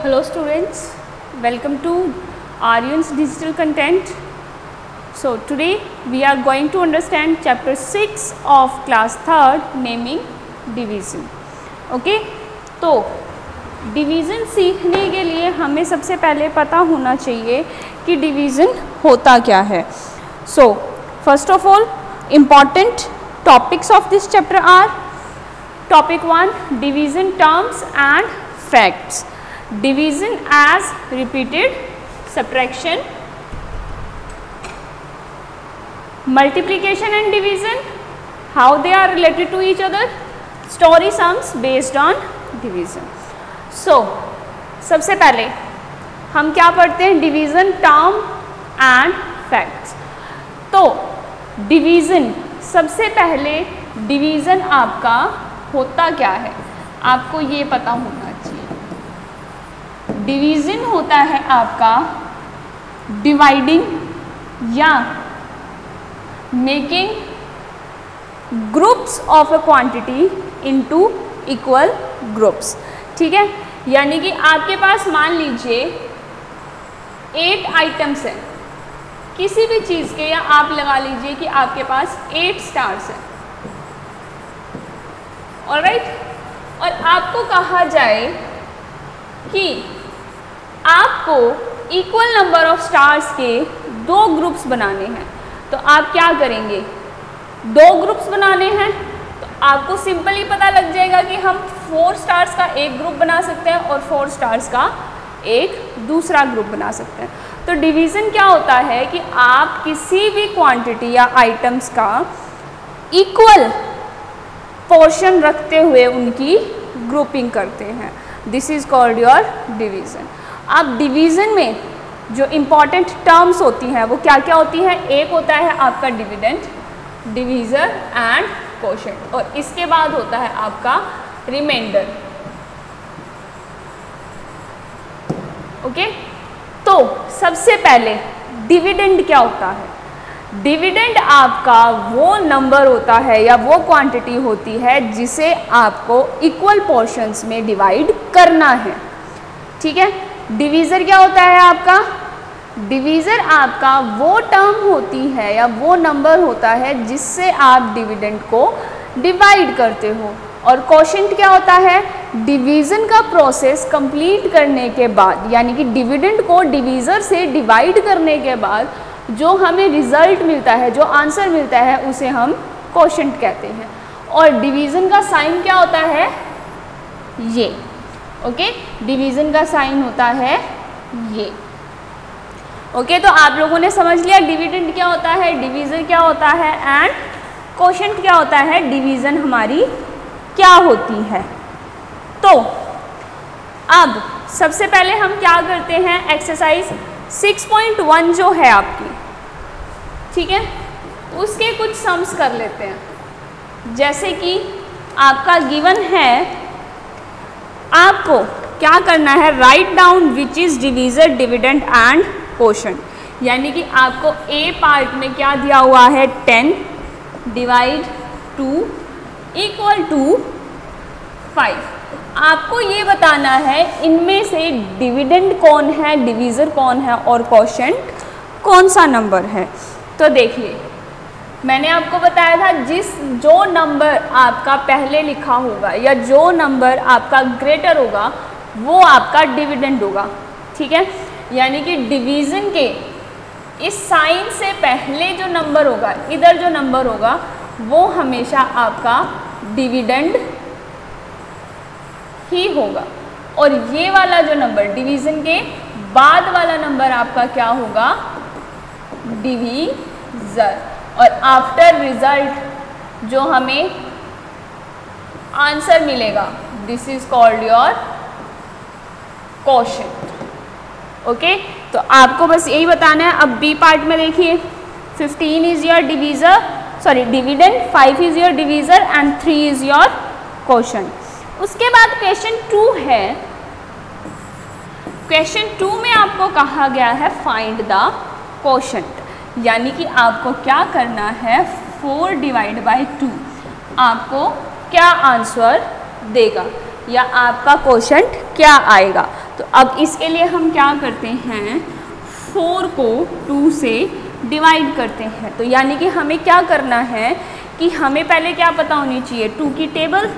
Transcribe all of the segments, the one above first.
Hello students, welcome to Aryans Digital Content. So today we are going to understand chapter 6 of class 3rd naming division. Okay, तो division सीखने के लिए हमें सबसे पहले पता होना चाहिए कि डिवीज़न होता क्या है. So first of all, important topics of this chapter are topic 1 division terms and facts. Division as repeated subtraction, multiplication and division, how they are related to each other, story sums based on division. So सबसे पहले हम क्या पढ़ते हैं, division term and facts. तो division, सबसे पहले division आपका होता क्या है आपको ये पता होना चाहिए. डिवीज़न होता है आपका डिवाइडिंग या making groups of a quantity into equal groups. ठीक है, यानी कि आपके पास मान लीजिए 8 आइटम्स हैं किसी भी चीज़ के, या आप लगा लीजिए कि आपके पास 8 स्टार्स हैं. ऑलराइट, और आपको कहा जाए कि आपको इक्वल नंबर ऑफ स्टार्स के 2 ग्रुप्स बनाने हैं, तो आप क्या करेंगे, 2 ग्रुप्स बनाने हैं तो आपको सिंपली पता लग जाएगा कि हम 4 स्टार्स का एक ग्रुप बना सकते हैं और 4 स्टार्स का एक दूसरा ग्रुप बना सकते हैं. तो डिवीज़न क्या होता है कि आप किसी भी क्वांटिटी या आइटम्स का इक्वल पोर्शन रखते हुए उनकी ग्रुपिंग करते हैं. This is called your division. अब डिवीज़न में जो इम्पॉर्टेंट टर्म्स होती हैं वो क्या क्या होती हैं. एक होता है आपका डिविडेंड, डिवीज़र एंड कोशेंट, और इसके बाद होता है आपका रिमाइंडर. ओके, तो सबसे पहले डिविडेंड क्या होता है. डिविडेंड आपका वो नंबर होता है या वो क्वांटिटी होती है जिसे आपको इक्वल पोर्शंस में डिवाइड करना है. ठीक है, डिवीज़र क्या होता है आपका, डिवीज़र आपका वो टर्म होती है या वो नंबर होता है जिससे आप डिविडेंड को डिवाइड करते हो. और कोशेंट क्या होता है, डिवीज़न का प्रोसेस कंप्लीट करने के बाद, यानी कि डिविडेंड को डिवीज़र से डिवाइड करने के बाद जो हमें रिजल्ट मिलता है, जो आंसर मिलता है, उसे हम कोशेंट कहते हैं. और डिवीज़न का साइन क्या होता है, ये. ओके, डिवीज़न का साइन होता है ये. ओके, तो आप लोगों ने समझ लिया डिविडेंड क्या होता है, डिवीज़र क्या होता है एंड कोशेंट क्या होता है, डिवीज़न हमारी क्या होती है. तो अब सबसे पहले हम क्या करते हैं, एक्सरसाइज 6.1 जो है आपकी, ठीक है, उसके कुछ सम्स कर लेते हैं. जैसे कि आपका गिवन है, आपको क्या करना है, write down which is divisor, dividend and quotient. यानी कि आपको ए पार्ट में क्या दिया हुआ है, 10 डिवाइड 2 इक्वल टू 5. आपको ये बताना है इनमें से डिविडेंड कौन है, डिवीज़र कौन है और कोशेंट कौन सा नंबर है. तो देखिए, मैंने आपको बताया था जो नंबर आपका पहले लिखा होगा या जो नंबर आपका ग्रेटर होगा वो आपका डिविडेंड होगा. ठीक है, यानी कि डिवीज़न के इस साइन से पहले जो नंबर होगा, इधर जो नंबर होगा वो हमेशा आपका डिविडेंड ही होगा. और ये वाला जो नंबर, डिवीज़न के बाद वाला नंबर आपका क्या होगा, डिवीज़र. और आफ्टर रिजल्ट जो हमें आंसर मिलेगा, this is called your quotient. Okay, तो आपको बस यही बताना है. अब बी पार्ट में देखिए, 15 is your divisor, sorry dividend, 5 is your divisor and 3 is your quotient. उसके बाद क्वेश्चन 2 है. क्वेश्चन 2 में आपको कहा गया है फाइंड द कोशेंट, यानी कि आपको क्या करना है, 4 डिवाइड बाई 2 आपको क्या आंसर देगा या आपका कोशेंट क्या आएगा. तो अब इसके लिए हम क्या करते हैं, 4 को 2 से डिवाइड करते हैं। तो यानी कि हमें क्या करना है कि हमें पहले क्या पता होनी चाहिए, 2 की टेबल,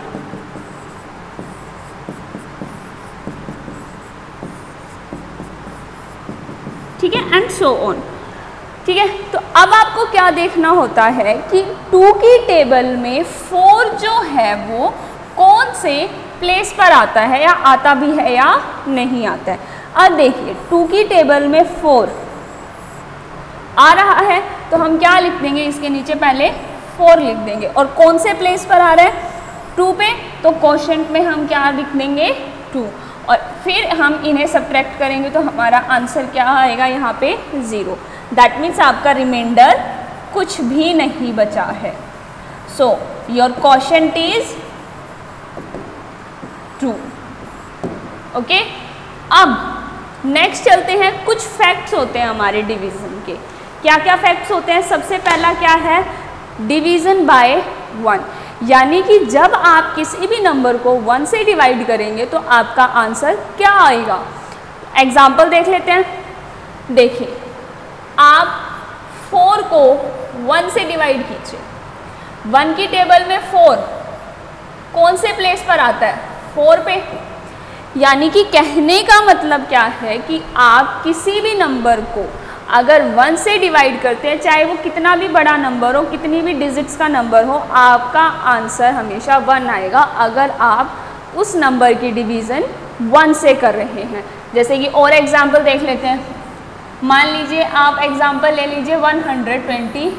ठीक है, एंड सो ऑन, ठीक है। तो अब आपको क्या देखना होता है कि 2 की टेबल में 4 जो है वो कौन से प्लेस पर आता है, या आता भी है या नहीं आता है। अब देखिए 2 की टेबल में 4 आ रहा है तो हम क्या लिख देंगे, इसके नीचे पहले 4 लिख देंगे। और कौन से प्लेस पर आ रहा है, 2 पे, तो क्वोशंट में हम क्या लिख देंगे, 2। और फिर हम इन्हें सब्ट्रैक्ट करेंगे तो हमारा आंसर क्या आएगा, यहाँ पे 0। दैट मीन्स आपका रिमाइंडर कुछ भी नहीं बचा है। So your quotient is 2। Okay, अब नेक्स्ट चलते हैं, कुछ फैक्ट्स होते हैं हमारे डिवीजन के। क्या क्या फैक्ट्स होते हैं, सबसे पहला क्या है, डिवीजन बाय 1। यानी कि जब आप किसी भी नंबर को 1 से डिवाइड करेंगे तो आपका आंसर क्या आएगा। एग्जाम्पल देख लेते हैं। देखिए आप 4 को 1 से डिवाइड कीजिए, 1 की टेबल में 4 कौन से प्लेस पर आता है, 4 पे। यानी कि कहने का मतलब क्या है कि आप किसी भी नंबर को अगर 1 से डिवाइड करते हैं, चाहे वो कितना भी बड़ा नंबर हो, कितनी भी डिजिट्स का नंबर हो, आपका आंसर हमेशा 1 आएगा अगर आप उस नंबर की डिवीज़न 1 से कर रहे हैं। जैसे कि और एग्जांपल देख लेते हैं। मान लीजिए आप एग्जांपल ले लीजिए 125,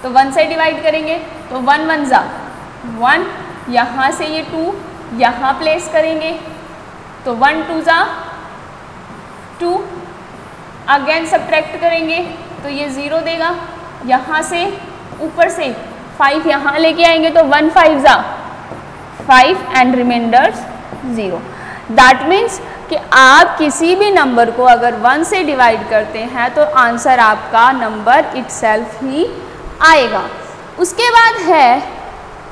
तो 1 से डिवाइड करेंगे तो 1 1 जा 1, यहाँ से ये 2 यहाँ प्लेस करेंगे तो 1 2 जा 2, अगेन सब्ट्रैक्ट करेंगे तो ये 0 देगा, यहाँ से ऊपर से 5 यहाँ लेके आएंगे तो 1 5 जा 5 एंड रिमाइंडर्स 0। दैट मीन्स कि आप किसी भी नंबर को अगर 1 से डिवाइड करते हैं तो आंसर आपका नंबर इटसेल्फ ही आएगा। उसके बाद है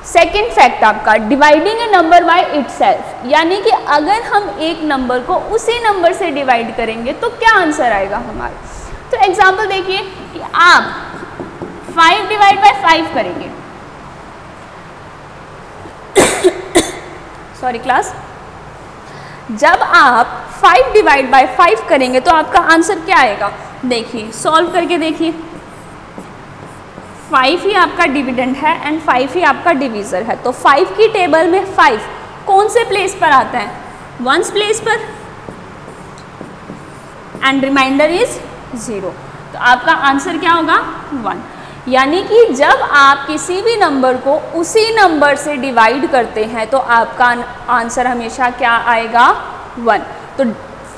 सेकेंड फैक्ट आपका, dividing A number by itself. यानी कि अगर हम एक नंबर को उसी नंबर से डिवाइड करेंगे तो क्या आंसर आएगा हमारा। तो एग्जांपल देखिए कि आप 5 डिवाइड बाय 5 करेंगे सॉरी क्लास, जब आप 5 डिवाइड बाय 5 करेंगे तो आपका आंसर क्या आएगा। देखिए सॉल्व करके देखिए, 5 ही आपका डिविडेंड है एंड 5 ही आपका डिवीज़र है। तो 5 की टेबल में 5 कौन से प्लेस पर आता है, 1 प्लेस पर, एंड रिमाइंडर इज 0। तो आपका आंसर क्या होगा 1। यानी कि जब आप किसी भी नंबर को उसी नंबर से डिवाइड करते हैं तो आपका आंसर हमेशा क्या आएगा 1। तो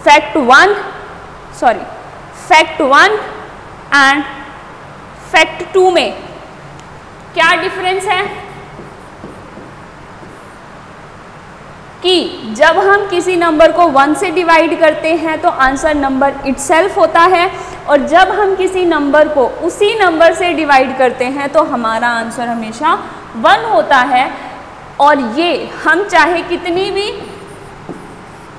फैक्ट 1 एंड फैक्ट 2 में क्या डिफरेंस है कि जब हम किसी नंबर को 1 से डिवाइड करते हैं तो आंसर नंबर इटसेल्फ होता है, और जब हम किसी नंबर को उसी नंबर से डिवाइड करते हैं तो हमारा आंसर हमेशा 1 होता है। और ये हम चाहे कितनी भी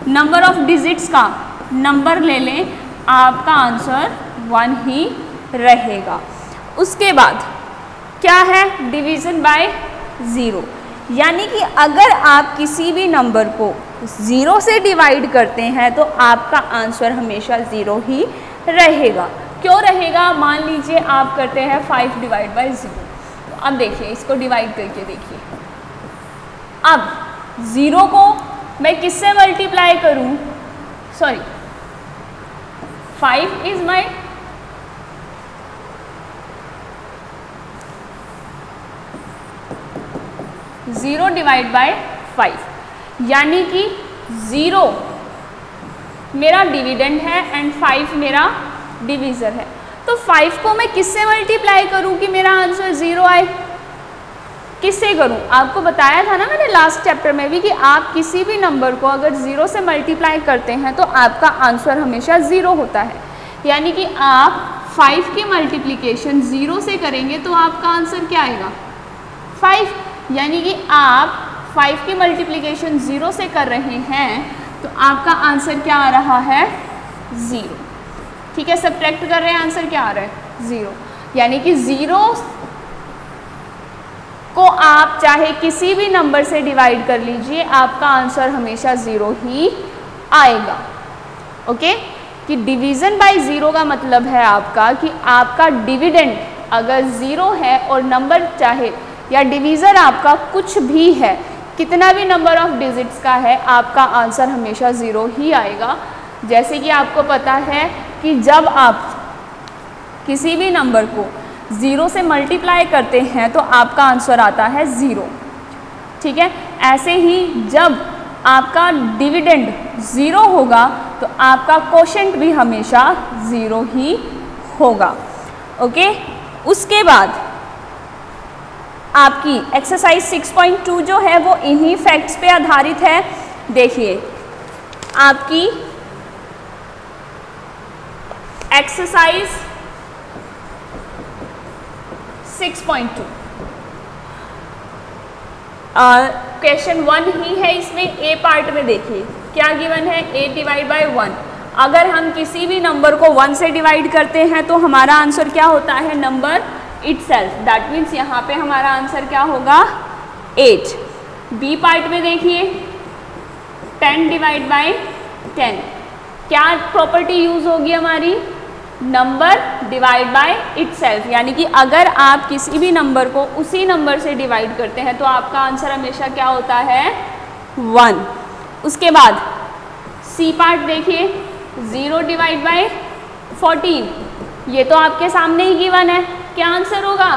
नंबर ऑफ डिजिट्स का नंबर ले लें, आपका आंसर 1 ही रहेगा। उसके बाद क्या है, डिवीज़न बाय 0। यानी कि अगर आप किसी भी नंबर को 0 से डिवाइड करते हैं तो आपका आंसर हमेशा 0 ही रहेगा। क्यों रहेगा, मान लीजिए आप करते हैं 5 डिवाइड बाय 0। तो अब देखिए इसको डिवाइड करके देखिए, अब 0 को मैं किससे मल्टीप्लाई करूं, sorry 5 is my 0 divide by 5, यानी कि 0 मेरा डिविडेंड है एंड 5 मेरा डिवीज़र है। तो 5 को मैं किससे मल्टीप्लाई करूं कि मेरा आंसर 0 आए, किससे करूं। आपको बताया था ना मैंने लास्ट चैप्टर में भी कि आप किसी भी नंबर को अगर 0 से मल्टीप्लाई करते हैं तो आपका आंसर हमेशा 0 होता है। यानी कि आप 5 की मल्टीप्लिकेशन 0 से करेंगे तो आपका आंसर क्या आएगा 5। यानी कि आप 5 की मल्टीप्लिकेशन 0 से कर रहे हैं तो आपका आंसर क्या आ रहा है 0। ठीक है, सब्ट्रैक्ट कर रहे हैं, आंसर क्या आ रहा है 0। यानी कि 0 को आप चाहे किसी भी नंबर से डिवाइड कर लीजिए, आपका आंसर हमेशा 0 ही आएगा। ओके, कि डिवीज़न बाय 0 का मतलब है आपका कि आपका डिविडेंड अगर 0 है और नंबर चाहे या डिवीज़र आपका कुछ भी है, कितना भी नंबर ऑफ डिजिट्स का है, आपका आंसर हमेशा 0 ही आएगा। जैसे कि आपको पता है कि जब आप किसी भी नंबर को 0 से मल्टीप्लाई करते हैं तो आपका आंसर आता है 0। ठीक है, ऐसे ही जब आपका डिविडेंड 0 होगा तो आपका कोशेंट भी हमेशा 0 ही होगा। ओके, उसके बाद आपकी एक्सरसाइज 6.2 जो है वो इन्हीं फैक्ट्स पे आधारित है। देखिए, आपकी एक्सरसाइज 6.2 क्वेश्चन 1 ही है, इसमें ए पार्ट में देखिए क्या गिवन है, a डिवाइड बाय 1। अगर हम किसी भी नंबर को 1 से डिवाइड करते हैं तो हमारा आंसर क्या होता है, नंबर इटसेल्फ। दैट मीन्स यहाँ पे हमारा आंसर क्या होगा 8। बी पार्ट में देखिए 10 डिवाइड बाय 10, क्या प्रॉपर्टी यूज होगी हमारी, नंबर डिवाइड बाय इटसेल्फ। यानी कि अगर आप किसी भी नंबर को उसी नंबर से डिवाइड करते हैं तो आपका आंसर हमेशा क्या होता है 1। उसके बाद सी पार्ट देखिए 0 डिवाइड बाय 14, ये तो आपके सामने ही गिवन है, क्या आंसर होगा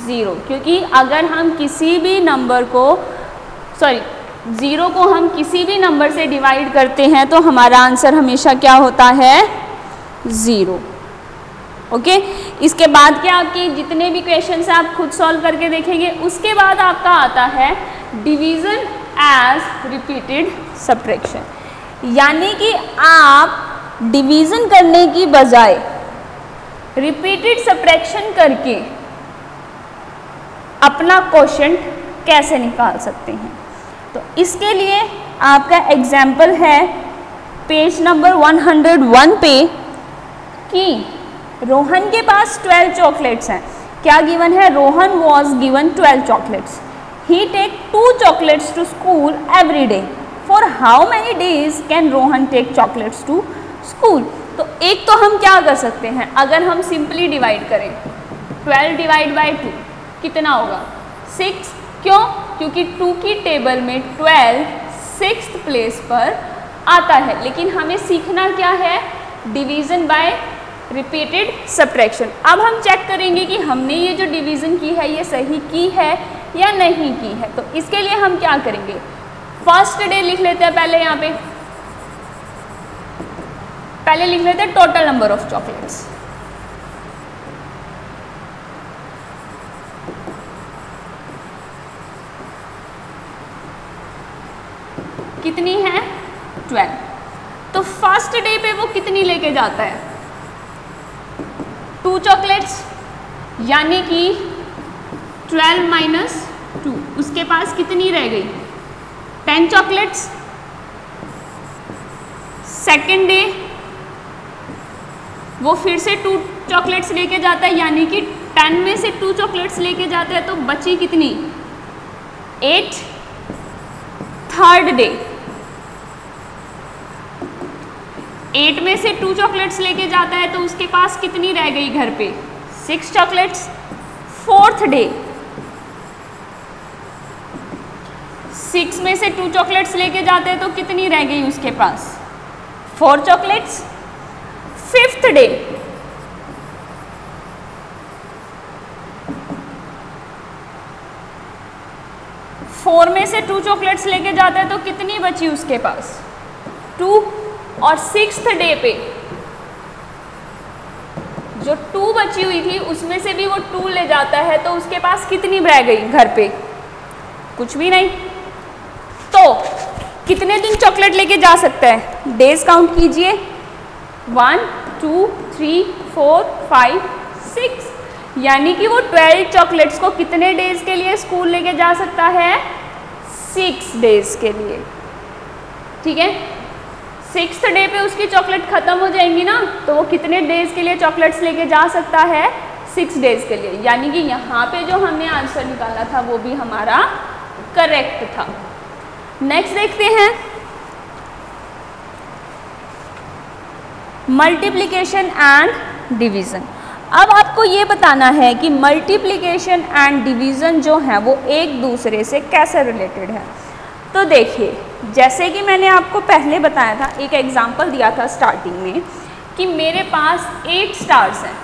0। क्योंकि अगर हम किसी भी नंबर को 0 को हम किसी भी नंबर से डिवाइड करते हैं तो हमारा आंसर हमेशा क्या होता है 0। ओके, इसके बाद क्या आपके जितने भी क्वेश्चन है आप खुद सॉल्व करके देखेंगे। उसके बाद आपका आता है डिवीजन एज रिपीटेड सब्ट्रैक्शन, यानी कि आप डिवीजन करने की बजाय रिपीटेड सब्ट्रैक्शन करके अपना क्वोशंट कैसे निकाल सकते हैं। तो इसके लिए आपका एग्जाम्पल है पेज नंबर 101 पे कि रोहन के पास 12 चॉकलेट्स हैं। क्या गिवन है, Rohan was given 12 chocolates. He take 2 chocolates to school every day. For how many days can Rohan take chocolates to school. तो एक तो हम क्या कर सकते हैं, अगर हम सिंपली डिवाइड करें 12 डिवाइड बाई 2 कितना होगा 6। क्यों, क्योंकि 2 की टेबल में 12 6th प्लेस पर आता है। लेकिन हमें सीखना क्या है, डिवीज़न बाय रिपीटेड सब्ट्रैक्शन। अब हम चेक करेंगे कि हमने ये जो डिवीज़न की है ये सही की है या नहीं की है। तो इसके लिए हम क्या करेंगे, फर्स्ट डे लिख लेते हैं पहले, यहाँ पे पहले लिख लेते हैं टोटल नंबर ऑफ चॉकलेट्स। कितनी है 12। तो फर्स्ट डे पे वो कितनी लेके जाता है 2 चॉकलेट्स, यानी कि 12 माइनस 2, उसके पास कितनी रह गई 10 चॉकलेट्स। सेकेंड डे वो फिर से 2 चॉकलेट्स लेके जाता है, यानी कि 10 में से 2 चॉकलेट्स लेके जाता है, तो बची कितनी 8। थर्ड डे 8 में से 2 चॉकलेट्स लेके जाता है, तो उसके पास कितनी रह गई घर पे 6 चॉकलेट्स। फोर्थ डे 6 में से 2 चॉकलेट्स लेके जाते हैं, तो कितनी रह गई उसके पास 4 चॉकलेट्स। फिफ्थ डे 4 में से 2 चॉकलेट्स लेके जाता है, तो कितनी बची उसके पास 2। और सिक्स्थ डे पे जो 2 बची हुई थी उसमें से भी वो 2 ले जाता है, तो उसके पास कितनी रह गई घर पे, कुछ भी नहीं। तो कितने दिन चॉकलेट लेके जा सकता है, डेज काउंट कीजिए 1 2 3 4 5 6, यानी कि वो 12 चॉकलेट्स को कितने डेज के लिए स्कूल लेके जा सकता है 6 डेज के लिए। ठीक है। 6th डे पे उसकी चॉकलेट ख़त्म हो जाएंगी ना, तो वो कितने डेज़ के लिए चॉकलेट्स लेके जा सकता है? 6 डेज़ के लिए। यानी कि यहाँ पे जो हमने आंसर निकाला था वो भी हमारा करेक्ट था। नेक्स्ट देखते हैं मल्टीप्लिकेशन एंड डिवीज़न। अब आपको ये बताना है कि मल्टीप्लिकेशन एंड डिवीज़न जो है वो एक दूसरे से कैसे रिलेटेड है। तो देखिए, जैसे कि मैंने आपको पहले बताया था, एक एग्जांपल दिया था स्टार्टिंग में कि मेरे पास 8 स्टार्स हैं,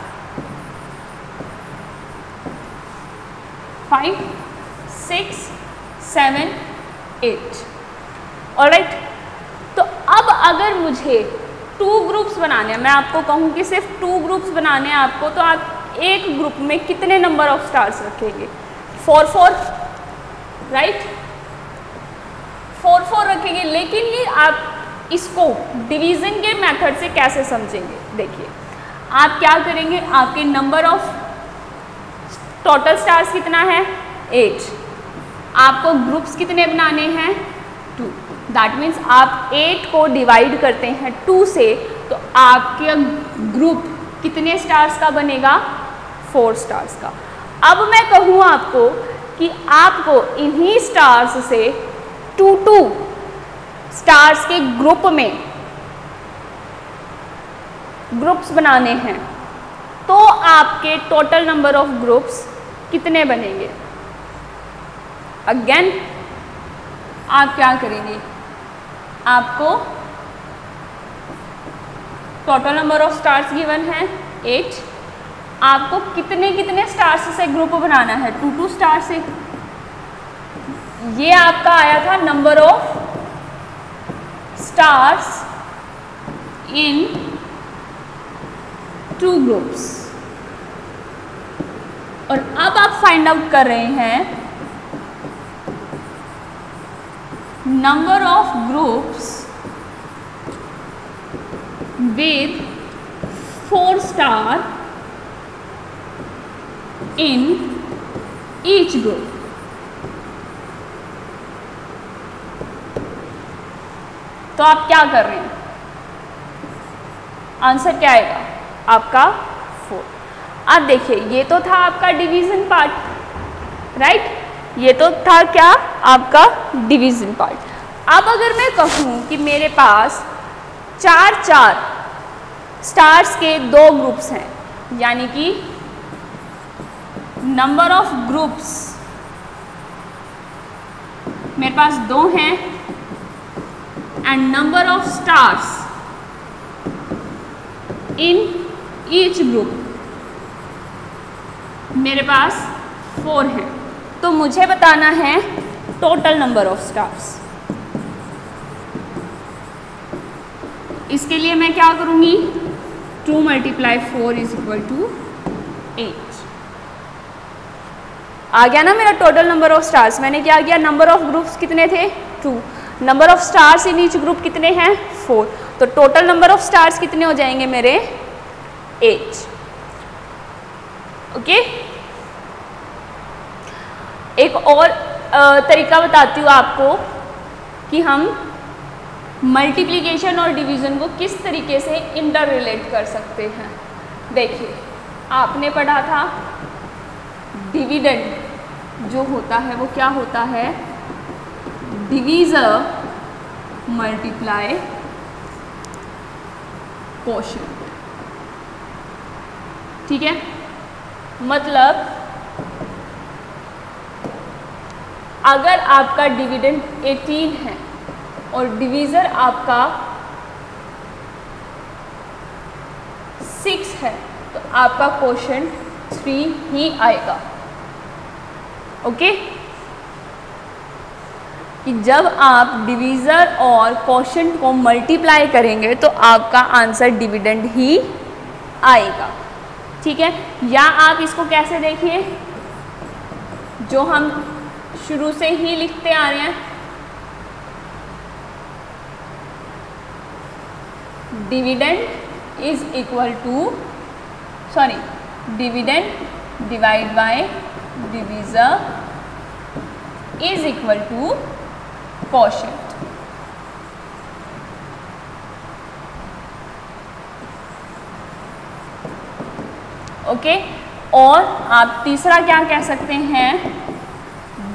5, 6, 7, 8। ऑलराइट, तो अब अगर मुझे 2 ग्रुप्स बनाने हैं, मैं आपको कहूँ कि सिर्फ 2 ग्रुप्स बनाने हैं आपको, तो आप एक ग्रुप में कितने नंबर ऑफ स्टार्स रखेंगे? 4 राइट, 4 रखेंगे। लेकिन ये आप इसको डिवीज़न के मेथड से कैसे समझेंगे? देखिए, आप क्या करेंगे, आपके नंबर ऑफ टोटल स्टार्स कितना है? 8। आपको ग्रुप्स कितने बनाने हैं? 2। दैट मीन्स आप 8 को डिवाइड करते हैं 2 से, तो आपके ग्रुप कितने स्टार्स का बनेगा? 4 स्टार्स का। अब मैं कहूँ आपको कि आपको इन्हीं स्टार्स से 2 स्टार्स के ग्रुप में ग्रुप्स बनाने हैं, तो आपके टोटल नंबर ऑफ ग्रुप्स कितने बनेंगे? अगेन आप क्या करेंगे, आपको total number of stars given है 8, आपको कितने कितने स्टार्स से ग्रुप बनाना है? 2 स्टार से। ये आपका आया था number of stars in 2 groups. और अब आप फाइंड आउट कर रहे हैं number of groups with 4 star in each group। तो आप क्या कर रहे हैं? आंसर क्या आएगा आपका? 4। अब देखिए, ये तो था आपका डिवीजन पार्ट, राइट? ये तो था क्या? आपका डिवीजन पार्ट। अब अगर मैं कहूँ कि मेरे पास 4 स्टार्स के 2 ग्रुप्स हैं, यानी कि नंबर ऑफ ग्रुप्स मेरे पास 2 हैं and number of stars in each group मेरे पास 4 हैं, तो मुझे बताना है टोटल नंबर ऑफ स्टार्स। इसके लिए मैं क्या करूँगी? 2 × 4 = 8। आ गया ना मेरा टोटल नंबर ऑफ स्टार्स। मैंने क्या किया? नंबर ऑफ ग्रुप्स कितने थे? 2। Number of stars in each group कितने हैं? 4। तो टोटल नंबर ऑफ स्टार्स कितने हो जाएंगे मेरे? 8। ओके। एक और तरीका बताती हूँ आपको कि हम मल्टीप्लिकेशन और डिवीज़न को किस तरीके से इंटर रिलेट कर सकते हैं। देखिए, आपने पढ़ा था डिविडेंड जो होता है वो क्या होता है? Divisor multiply quotient. ठीक है, मतलब अगर आपका डिविडेंड 18 है और डिवीज़र आपका 6 है, तो आपका कोशेंट 3 ही आएगा। ओके, कि जब आप डिवीज़र और कोशेंट को मल्टीप्लाई करेंगे तो आपका आंसर डिविडेंड ही आएगा। ठीक है, या आप इसको कैसे देखिए, जो हम शुरू से ही लिखते आ रहे हैं, dividend is equal to dividend divide by divisor is equal to quotient. Okay. और आप तीसरा क्या कह सकते हैं,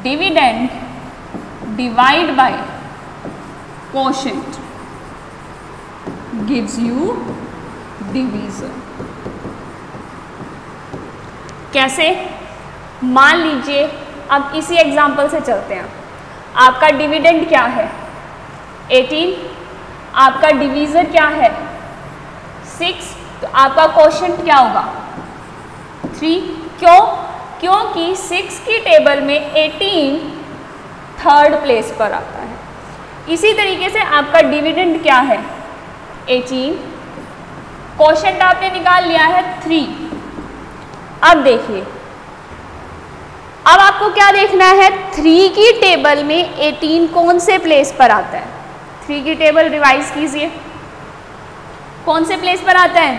dividend divide by quotient gives you division. कैसे, मान लीजिए, अब इसी एग्जाम्पल से चलते हैं। आपका डिविडेंड क्या है 18, आपका डिवीजर क्या है 6, तो आपका क्वोशिएंट क्या होगा 3। क्यों? क्योंकि 6 की टेबल में 18 थर्ड प्लेस पर आता है। इसी तरीके से आपका डिविडेंड क्या है 18, क्वोशिएंट आपने निकाल लिया है 3। अब देखिए, अब आपको क्या देखना है, 3 की टेबल में 18 कौन से प्लेस पर आता है। 3 की टेबल रिवाइज कीजिए, कौन से प्लेस पर आता है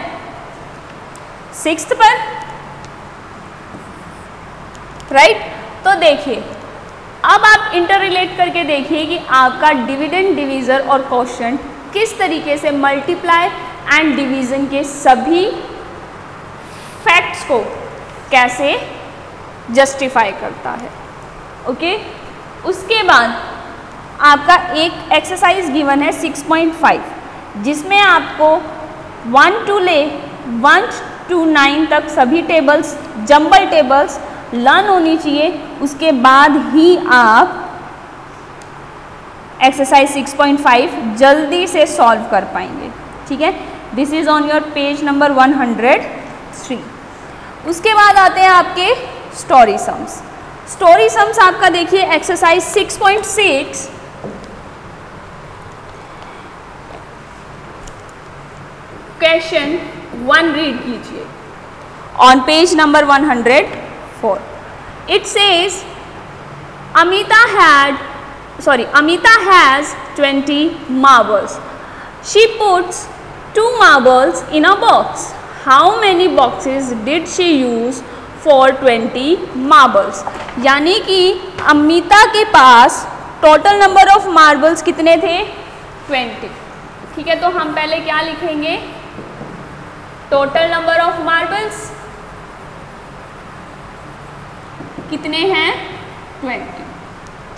6th पर, राइट। तो देखिए, अब आप इंटर रिलेट करके देखिए कि आपका डिविडेंड, डिवीजर और क्वोशिएंट किस तरीके से मल्टीप्लाई एंड डिवीजन के सभी फैक्ट्स को कैसे जस्टिफाई करता है। ओके, उसके बाद आपका एक एक्सरसाइज गिवन है 6.5, जिसमें आपको 1 to 9 तक सभी टेबल्स, जंबल टेबल्स लर्न होनी चाहिए। उसके बाद ही आप एक्सरसाइज 6.5 जल्दी से सॉल्व कर पाएंगे, ठीक है। This is on your page number 103। उसके बाद आते हैं आपके स्टोरी सम्स। स्टोरी सम्स आपका देखिए एक्सरसाइज 6.6, क्वेश्चन 1 रीड कीजिए on page number 104। It says Amita has 20 marbles. She puts 2 marbles in a box. How many boxes did she use for 20 marbles? यानी कि अमिता के पास टोटल नंबर ऑफ मार्बल्स कितने थे 20, ठीक है। तो हम पहले क्या लिखेंगे, टोटल नंबर ऑफ मार्बल्स कितने हैं 20,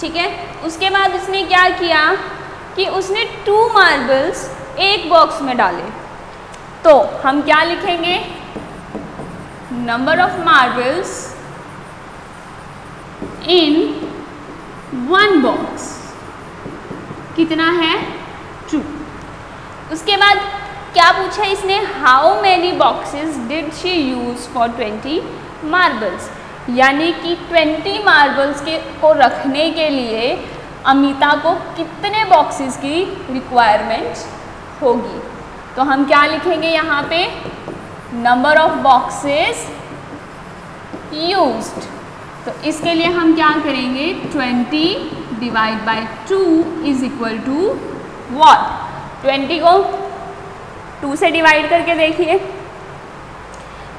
ठीक है। उसके बाद उसने क्या किया कि उसने 2 मार्बल्स एक बॉक्स में डाले, तो हम क्या लिखेंगे, number of marbles in 1 box कितना है 2। उसके बाद क्या पूछा इसने, how many boxes did she use for 20 marbles, यानी कि 20 मार्बल्स को रखने के लिए अमिता को कितने बॉक्सेस की रिक्वायरमेंट होगी। तो हम क्या लिखेंगे यहाँ पे, नंबर ऑफ बॉक्सेस यूज्ड। तो इसके लिए हम क्या करेंगे, 20 divide by 2 is equal to what, 20 को 2 से डिवाइड करके देखिए,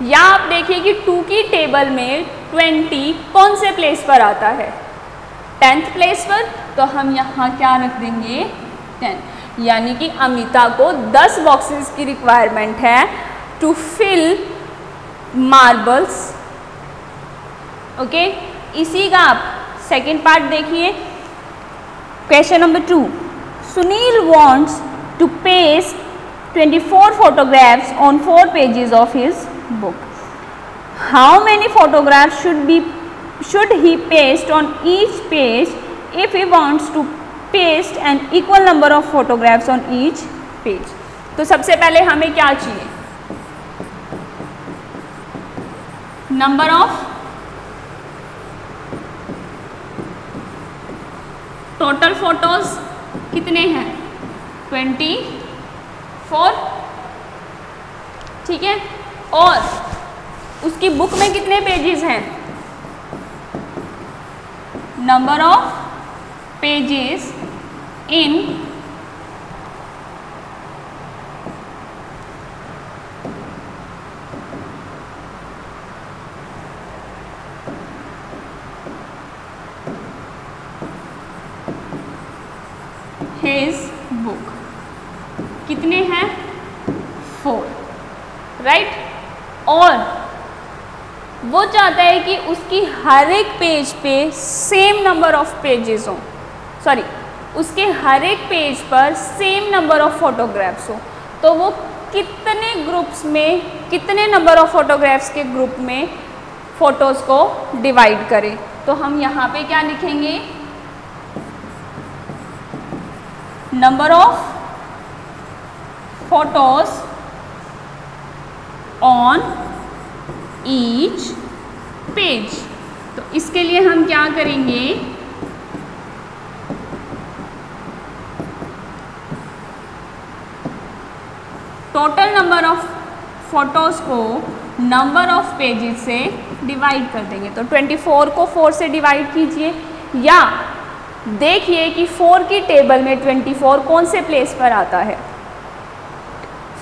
या आप देखिए कि 2 की टेबल में 20 कौन से प्लेस पर आता है 10th प्लेस पर, तो हम यहाँ क्या रख देंगे 10, यानी कि अमिता को 10 बॉक्सेस की रिक्वायरमेंट है टू फिल मार्बल्स। ओके, इसी का आप सेकेंड पार्ट देखिए, question number 2। Sunil wants to paste 24 photographs on 4 pages of his book. How many photographs should he paste on each page if he wants to paste an equal number of photographs on each page? तो सबसे पहले हमें क्या चाहिए, number of total photos कितने हैं 24, ठीक है। और उसकी बुक में कितने पेजेस हैं, number of pages in his book कितने हैं 4, राइट। और वो चाहता है कि उसकी हर एक पेज पे सेम नंबर ऑफ पेजेस हो, सॉरी उसके हर एक पेज पर सेम नंबर ऑफ फोटोग्राफ्स हो। तो वो कितने ग्रुप्स में, कितने नंबर ऑफ फोटोग्राफ्स के ग्रुप में फ़ोटोज़ को डिवाइड करें। तो हम यहाँ पे क्या लिखेंगे, number of photos on each page. तो इसके लिए हम क्या करेंगे, टोटल नंबर ऑफ फोटोज़ को नंबर ऑफ पेजेस से डिवाइड कर देंगे। तो 24 को 4 से डिवाइड कीजिए, या देखिए कि 4 की टेबल में 24 कौन से प्लेस पर आता है।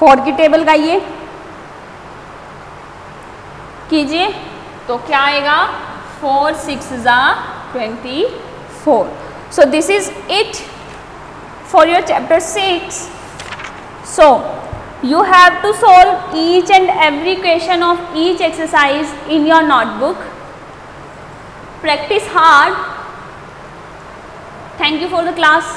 4 की टेबल का ये कीजिए तो क्या आएगा, 4 6 24। So this is it for your chapter 6। So you have to solve each and every question of each exercise in your notebook. Practice hard. Thank you for the class.